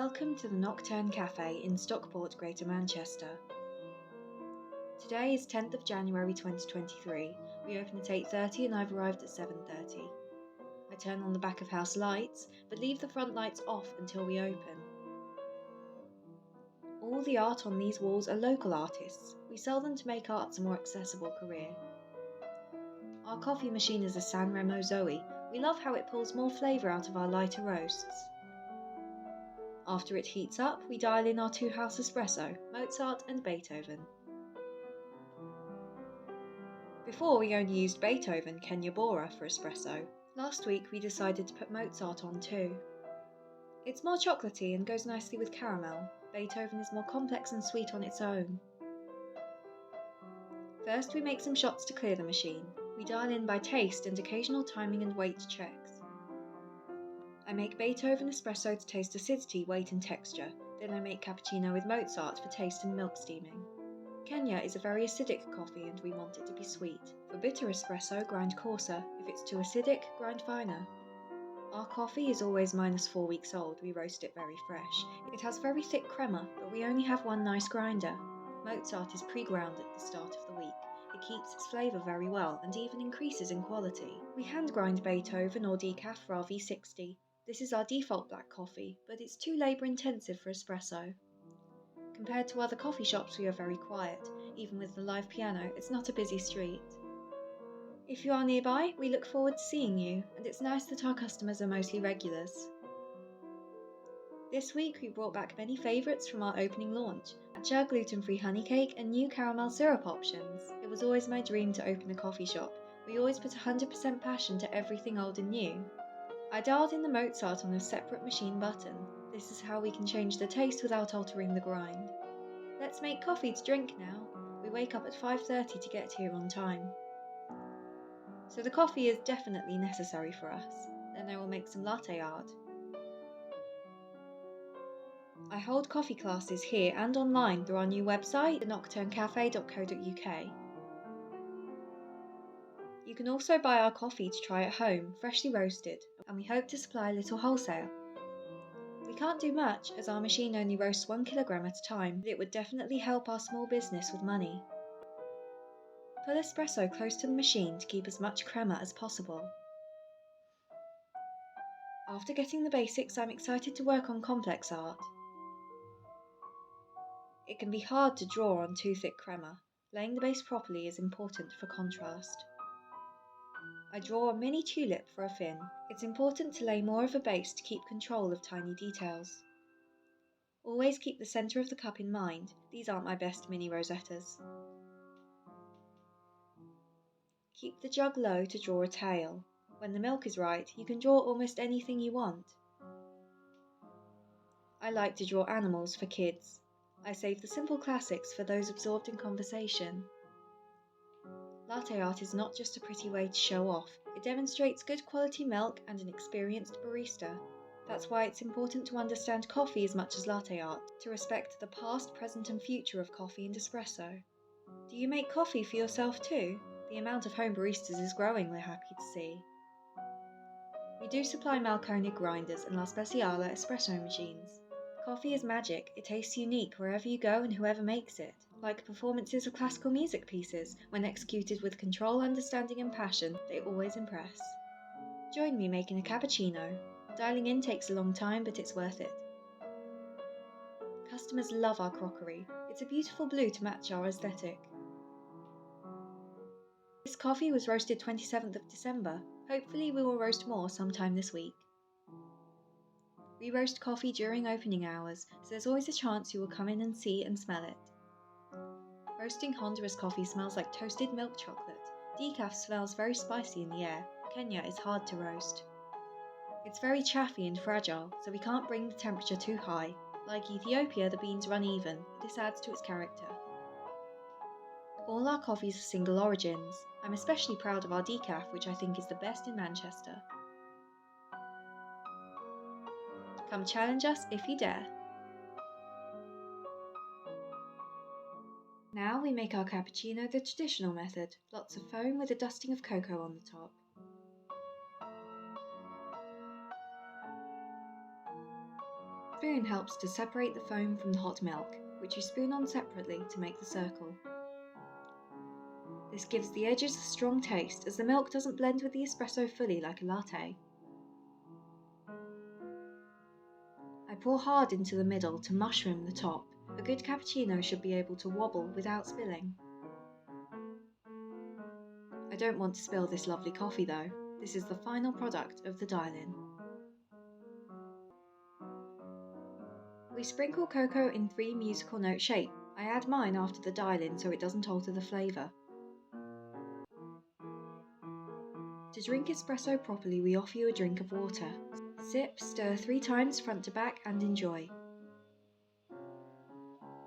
Welcome to the Nocturne Cafe in Stockport, Greater Manchester. Today is 10th of January 2023. We open at 8:30 and I've arrived at 7:30. I turn on the back of house lights, but leave the front lights off until we open. All the art on these walls are local artists. We sell them to make arts a more accessible career. Our coffee machine is a San Remo Zoe. We love how it pulls more flavour out of our lighter roasts. After it heats up, we dial in our two-house espresso, Mozart and Beethoven. Before we only used Beethoven, Kenya Bora for espresso. Last week we decided to put Mozart on too. It's more chocolatey and goes nicely with caramel. Beethoven is more complex and sweet on its own. First we make some shots to clear the machine. We dial in by taste and occasional timing and weight checks. I make Beethoven espresso to taste acidity, weight and texture. Then I make cappuccino with Mozart for taste and milk steaming. Kenya is a very acidic coffee and we want it to be sweet. For bitter espresso, grind coarser. If it's too acidic, grind finer. Our coffee is always -4 weeks old. We roast it very fresh. It has very thick crema, but we only have one nice grinder. Mozart is pre-ground at the start of the week. It keeps its flavour very well and even increases in quality. We hand grind Beethoven or decaf for our V60. This is our default black coffee, but it's too labour intensive for espresso. Compared to other coffee shops, we are very quiet. Even with the live piano, it's not a busy street. If you are nearby, we look forward to seeing you, and it's nice that our customers are mostly regulars. This week we brought back many favourites from our opening launch: matcha, gluten-free honey cake and new caramel syrup options. It was always my dream to open a coffee shop. We always put 100% passion to everything old and new. I dialed in the Mozart on a separate machine button. This is how we can change the taste without altering the grind. Let's make coffee to drink now. We wake up at 5:30 to get here on time. So the coffee is definitely necessary for us. Then I will make some latte art. I hold coffee classes here and online through our new website, nocturnecafe.co.uk. You can also buy our coffee to try at home, freshly roasted, and we hope to supply a little wholesale. We can't do much as our machine only roasts 1 kilogram at a time, but it would definitely help our small business with money. Pull espresso close to the machine to keep as much crema as possible. After getting the basics, I'm excited to work on complex art. It can be hard to draw on too thick crema. Laying the base properly is important for contrast. I draw a mini tulip for a fin. It's important to lay more of a base to keep control of tiny details. Always keep the centre of the cup in mind. These aren't my best mini rosettas. Keep the jug low to draw a tail. When the milk is right, you can draw almost anything you want. I like to draw animals for kids. I save the simple classics for those absorbed in conversation. Latte art is not just a pretty way to show off. It demonstrates good quality milk and an experienced barista. That's why it's important to understand coffee as much as latte art, to respect the past, present and future of coffee and espresso. Do you make coffee for yourself too? The amount of home baristas is growing, we're happy to see. We do supply Malcone grinders and La Speciale espresso machines. Coffee is magic. It tastes unique wherever you go and whoever makes it. Like performances of classical music pieces, when executed with control, understanding and passion, they always impress. Join me making a cappuccino. Dialing in takes a long time, but it's worth it. Customers love our crockery. It's a beautiful blue to match our aesthetic. This coffee was roasted 27th of December. Hopefully we will roast more sometime this week. We roast coffee during opening hours, so there's always a chance you will come in and see and smell it. Roasting Honduras coffee smells like toasted milk chocolate. Decaf smells very spicy in the air. Kenya is hard to roast. It's very chaffy and fragile, so we can't bring the temperature too high. Like Ethiopia, the beans run even, but this adds to its character. All our coffees are single origins. I'm especially proud of our decaf, which I think is the best in Manchester. Come challenge us if you dare. Now we make our cappuccino the traditional method, lots of foam with a dusting of cocoa on the top. spoon helps to separate the foam from the hot milk, which you spoon on separately to make the circle. This gives the edges a strong taste as the milk doesn't blend with the espresso fully like a latte. I pour hard into the middle to mushroom the top. A good cappuccino should be able to wobble without spilling. I don't want to spill this lovely coffee though. This is the final product of the dial-in. We sprinkle cocoa in 3 musical note shape. I add mine after the dial-in so it doesn't alter the flavour. To drink espresso properly, we offer you a drink of water. Sip, stir 3 times front to back and enjoy.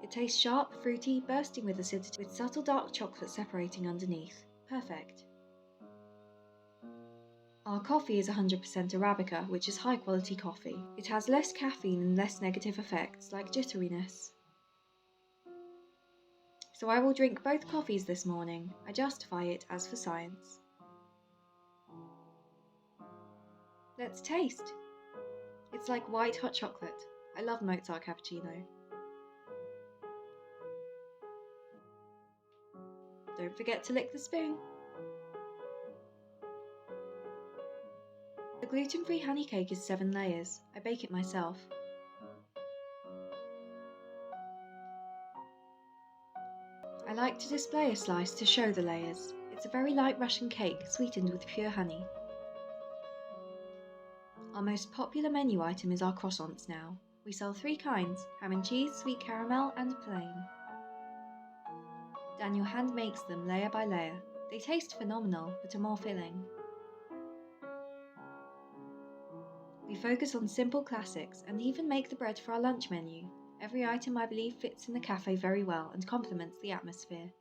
It tastes sharp, fruity, bursting with acidity, with subtle dark chocolate separating underneath. Perfect. Our coffee is 100% Arabica, which is high quality coffee. It has less caffeine and less negative effects like jitteriness. So I will drink both coffees this morning. I justify it as for science. Let's taste. It's like white hot chocolate. I love Mozart cappuccino. Don't forget to lick the spoon. The gluten-free honey cake is 7 layers. I bake it myself. I like to display a slice to show the layers. It's a very light Russian cake, sweetened with pure honey. Our most popular menu item is our croissants now. We sell 3 kinds: ham and cheese, sweet caramel and plain. Daniel hand makes them layer by layer. They taste phenomenal, but are more filling. We focus on simple classics and even make the bread for our lunch menu. Every item I believe fits in the cafe very well and complements the atmosphere.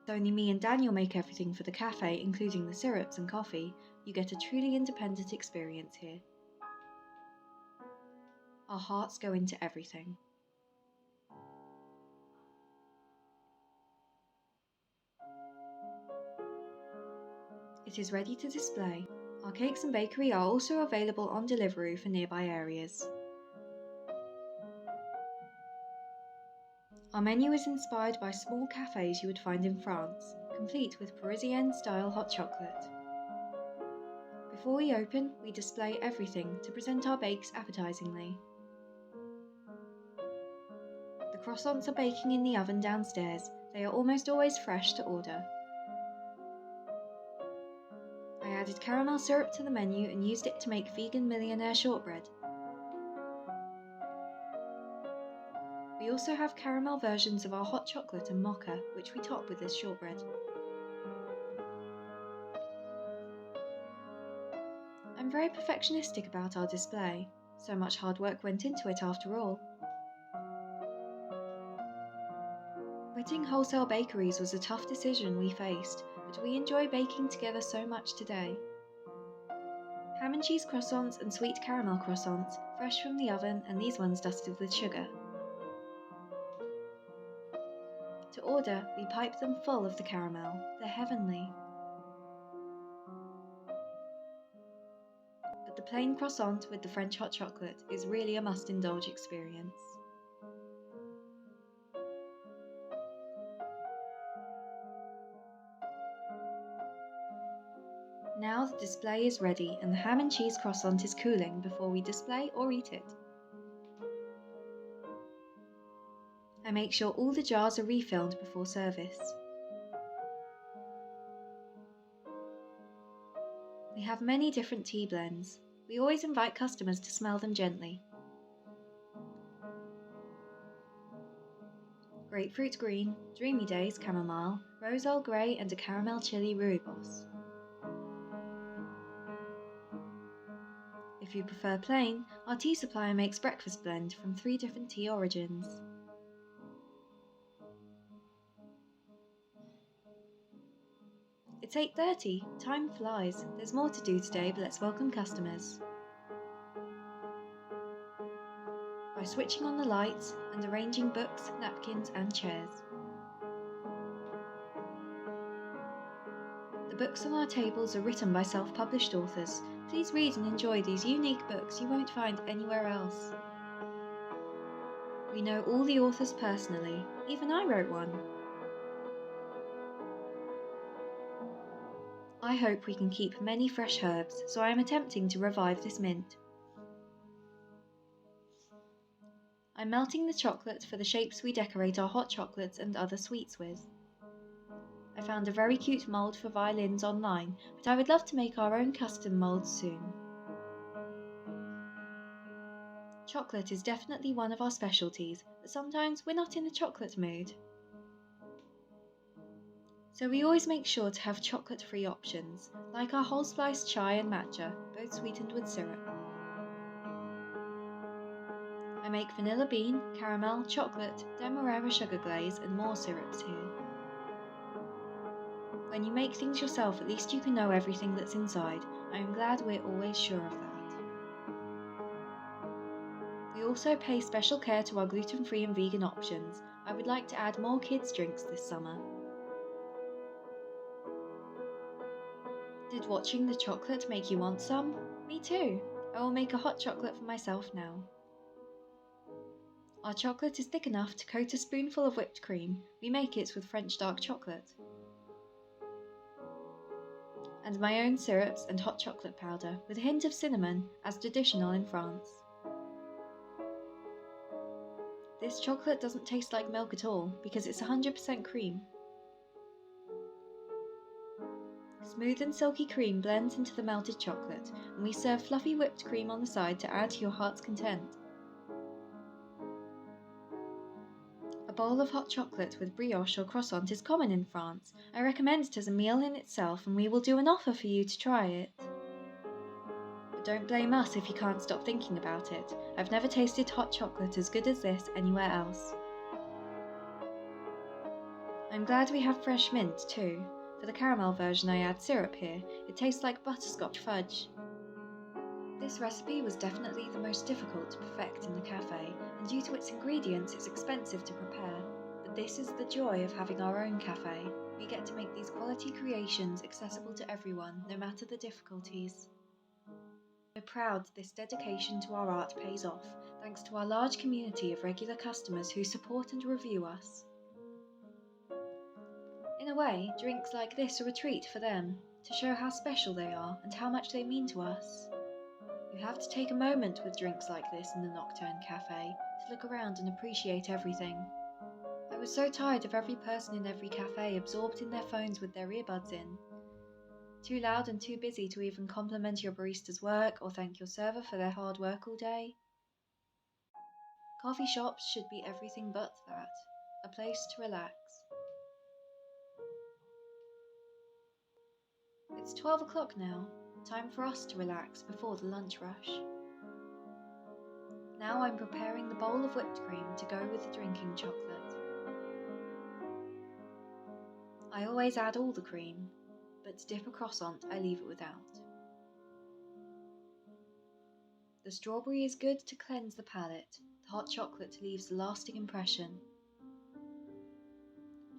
Only me and Daniel make everything for the cafe, including the syrups and coffee. You get a truly independent experience here. Our hearts go into everything. It is ready to display. Our cakes and bakery are also available on delivery for nearby areas. Our menu is inspired by small cafes you would find in France, complete with Parisienne-style hot chocolate. Before we open, we display everything to present our bakes appetizingly. The croissants are baking in the oven downstairs. They are almost always fresh to order. I added caramel syrup to the menu and used it to make vegan millionaire shortbread. We also have caramel versions of our hot chocolate and mocha, which we top with this shortbread. I'm very perfectionistic about our display. So much hard work went into it after all. Quitting wholesale bakeries was a tough decision we faced, but we enjoy baking together so much today. Ham and cheese croissants and sweet caramel croissants, fresh from the oven, and these ones dusted with sugar. To order, we pipe them full of the caramel. They're heavenly. But the plain croissant with the French hot chocolate is really a must-indulge experience. Now the display is ready and the ham and cheese croissant is cooling before we display or eat it. I make sure all the jars are refilled before service. We have many different tea blends. We always invite customers to smell them gently. Grapefruit green, Dreamy Days chamomile, rose Earl Grey and a caramel chili rooibos. If you prefer plain, our tea supplier makes breakfast blend from 3 different tea origins. It's 8:30, time flies. There's more to do today, but let's welcome customers. By switching on the lights and arranging books, napkins and chairs. The books on our tables are written by self-published authors. Please read and enjoy these unique books you won't find anywhere else. We know all the authors personally, even I wrote one. I hope we can keep many fresh herbs, so I am attempting to revive this mint. I'm melting the chocolate for the shapes we decorate our hot chocolates and other sweets with. I found a very cute mould for violins online, but I would love to make our own custom moulds soon. Chocolate is definitely one of our specialties, but sometimes we're not in the chocolate mood. So we always make sure to have chocolate-free options, like our whole spiced chai and matcha, both sweetened with syrup. I make vanilla bean, caramel, chocolate, demerara sugar glaze and more syrups here. When you make things yourself, at least you can know everything that's inside. I am glad we're always sure of that. We also pay special care to our gluten-free and vegan options. I would like to add more kids' drinks this summer. Did watching the chocolate make you want some? Me too. I will make a hot chocolate for myself now. Our chocolate is thick enough to coat a spoonful of whipped cream. We make it with French dark chocolate. And my own syrups and hot chocolate powder with a hint of cinnamon, as traditional in France. This chocolate doesn't taste like milk at all because it's 100% cream. Smooth and silky cream blends into the melted chocolate, and we serve fluffy whipped cream on the side to add to your heart's content. A bowl of hot chocolate with brioche or croissant is common in France. I recommend it as a meal in itself, and we will do an offer for you to try it. But don't blame us if you can't stop thinking about it. I've never tasted hot chocolate as good as this anywhere else. I'm glad we have fresh mint too. For the caramel version I add syrup here. It tastes like butterscotch fudge. This recipe was definitely the most difficult to perfect in the cafe, and due to its ingredients it's expensive to prepare. But this is the joy of having our own cafe. We get to make these quality creations accessible to everyone, no matter the difficulties. We're proud this dedication to our art pays off, thanks to our large community of regular customers who support and review us. In a way, drinks like this are a treat for them, to show how special they are and how much they mean to us. You have to take a moment with drinks like this in the Nocturne Cafe to look around and appreciate everything. I was so tired of every person in every cafe absorbed in their phones with their earbuds in. Too loud and too busy to even compliment your barista's work or thank your server for their hard work all day. Coffee shops should be everything but that. A place to relax. It's 12 o'clock now. Time for us to relax before the lunch rush. Now I'm preparing the bowl of whipped cream to go with the drinking chocolate. I always add all the cream, but to dip a croissant I leave it without. The strawberry is good to cleanse the palate. The hot chocolate leaves a lasting impression.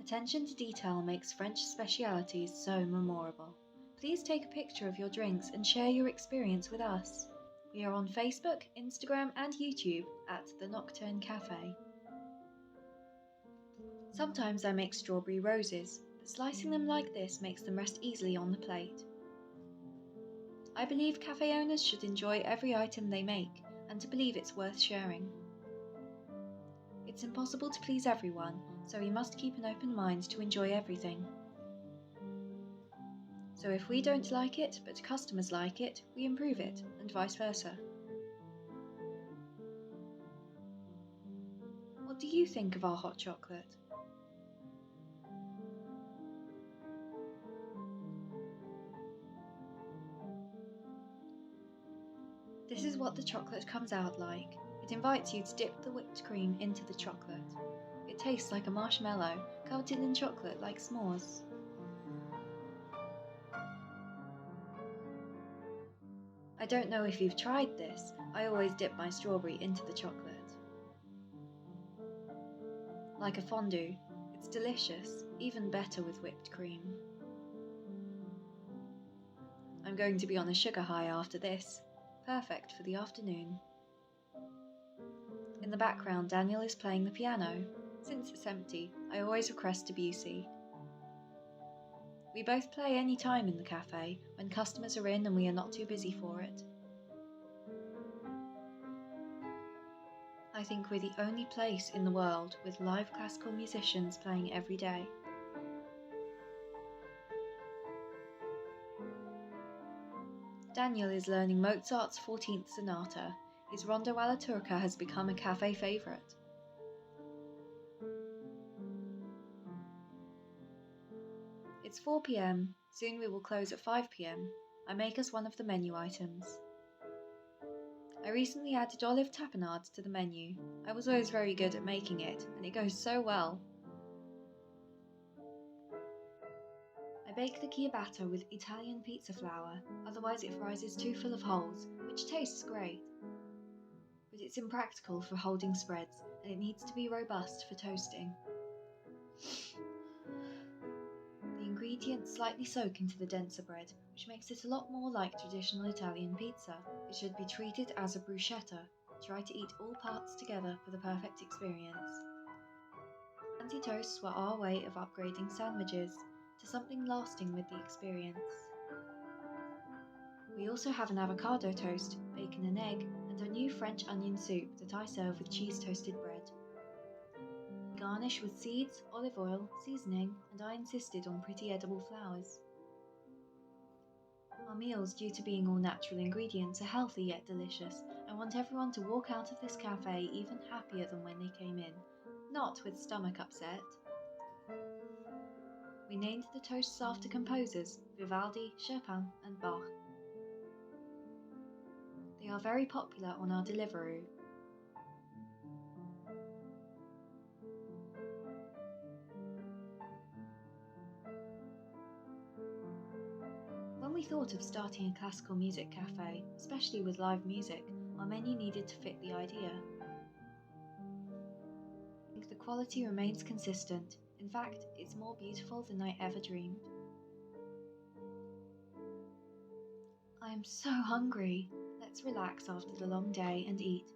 Attention to detail makes French specialities so memorable. Please take a picture of your drinks and share your experience with us. We are on Facebook, Instagram and YouTube at the Nocturne Cafe. Sometimes I make strawberry roses, but slicing them like this makes them rest easily on the plate. I believe cafe owners should enjoy every item they make, and to believe it's worth sharing. It's impossible to please everyone, so we must keep an open mind to enjoy everything. So if we don't like it, but customers like it, we improve it, and vice versa. What do you think of our hot chocolate? This is what the chocolate comes out like. It invites you to dip the whipped cream into the chocolate. It tastes like a marshmallow, coated in chocolate like s'mores. I don't know if you've tried this, I always dip my strawberry into the chocolate. Like a fondue, it's delicious, even better with whipped cream. I'm I'm going to be on a sugar high after this. Perfect for the afternoon. In the background, Daniel is playing the piano. Since it's empty, I always request Debussy. We both play any time in the cafe, when customers are in and we are not too busy for it. I think we're the only place in the world with live classical musicians playing every day. Daniel is learning Mozart's 14th Sonata. His Rondo alla Turca has become a cafe favourite. It's 4 p.m, soon we will close at 5 p.m. I make us one of the menu items. I recently added olive tapenade to the menu. I was always very good at making it, and it goes so well. I bake the ciabatta with Italian pizza flour, otherwise it rises too full of holes, which tastes great. But it's impractical for holding spreads, and it needs to be robust for toasting. The ingredients slightly soak into the denser bread, which makes it a lot more like traditional Italian pizza. It should be treated as a bruschetta. Try to eat all parts together for the perfect experience. Fancy toasts were our way of upgrading sandwiches to something lasting with the experience. We also have an avocado toast, bacon and egg, and a new French onion soup that I serve with cheese toasted bread. Garnish with seeds, olive oil, seasoning, and I insisted on pretty edible flowers. Our meals, due to being all natural ingredients, are healthy yet delicious. I want everyone to walk out of this cafe even happier than when they came in, not with stomach upset. We named the toasts after composers Vivaldi, Chopin, and Bach. They are very popular on our Deliveroo. When we thought of starting a classical music cafe, especially with live music, our menu needed to fit the idea. I think the quality remains consistent. In fact, it's more beautiful than I ever dreamed. I am so hungry. Let's relax after the long day and eat.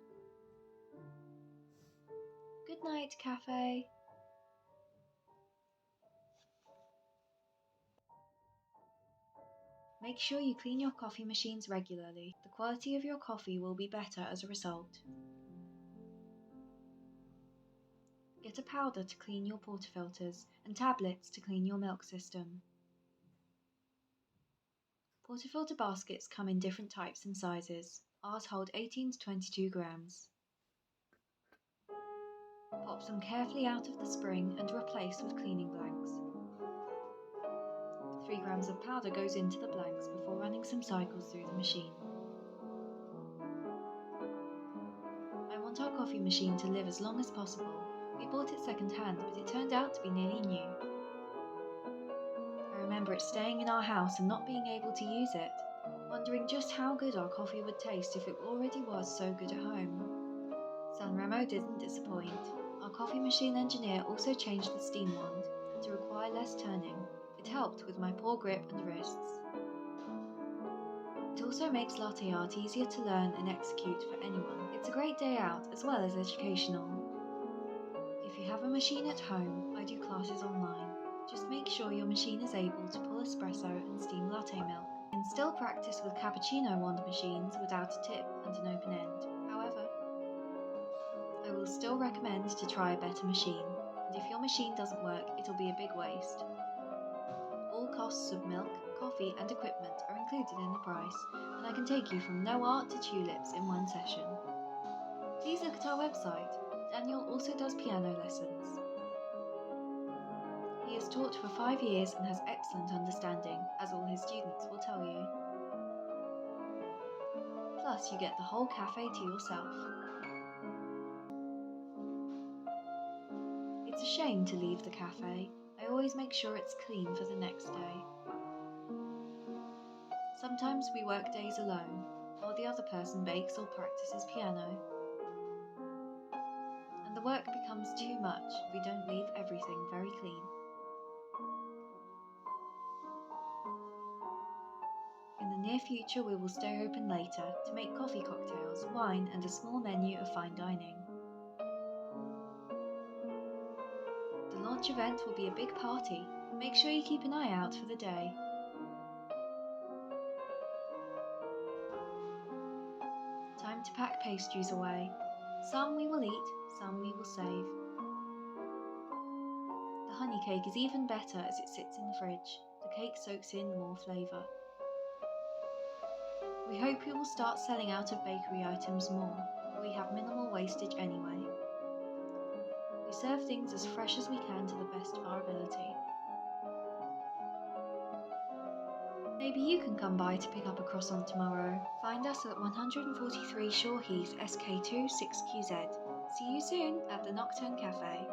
Good night, cafe. Make sure you clean your coffee machines regularly. The quality of your coffee will be better as a result. Get a powder to clean your portafilters and tablets to clean your milk system. Portafilter baskets come in different types and sizes. Ours hold 18 to 22 grams. Pop them carefully out of the spring and replace with cleaning blanks. 3 grams of powder goes into the blanks before running some cycles through the machine. I want our coffee machine to live as long as possible. We bought it second hand, but it turned out to be nearly new. I remember it staying in our house and not being able to use it, wondering just how good our coffee would taste if it already was so good at home. Sanremo didn't disappoint. Our coffee machine engineer also changed the steam wand to require less turning. It helped with my poor grip and wrists. It also makes latte art easier to learn and execute for anyone. It's a great day out as well as educational. If you have a machine at home, I do classes online. Just make sure your machine is able to pull espresso and steam latte milk. You can still practice with cappuccino wand machines without a tip and an open end. However, I will still recommend to try a better machine, and if your machine doesn't work, it'll be a big waste. All costs of milk, coffee and equipment are included in the price, and I can take you from no art to tulips in one session. Please look at our website. Daniel also does piano lessons. He has taught for 5 years and has excellent understanding, as all his students will tell you. Plus, you get the whole cafe to yourself. It's a shame to leave the cafe. I always make sure it's clean for the next day. Sometimes we work days alone, while the other person bakes or practices piano. And the work becomes too much if we don't leave everything very clean. In the near future we will stay open later to make coffee cocktails, wine and a small menu of fine dining. The launch event will be a big party. Make sure you keep an eye out for the day. Time to pack pastries away. Some we will eat, some we will save. The honey cake is even better as it sits in the fridge. The cake soaks in more flavour. We hope we will start selling out of bakery items more, but we have minimal wastage anyway. We serve things as fresh as we can to the best of our ability. Maybe you can come by to pick up a croissant tomorrow. Find us at 143 Shore Heath, SK2 6QZ. See you soon at the Nocturne Cafe.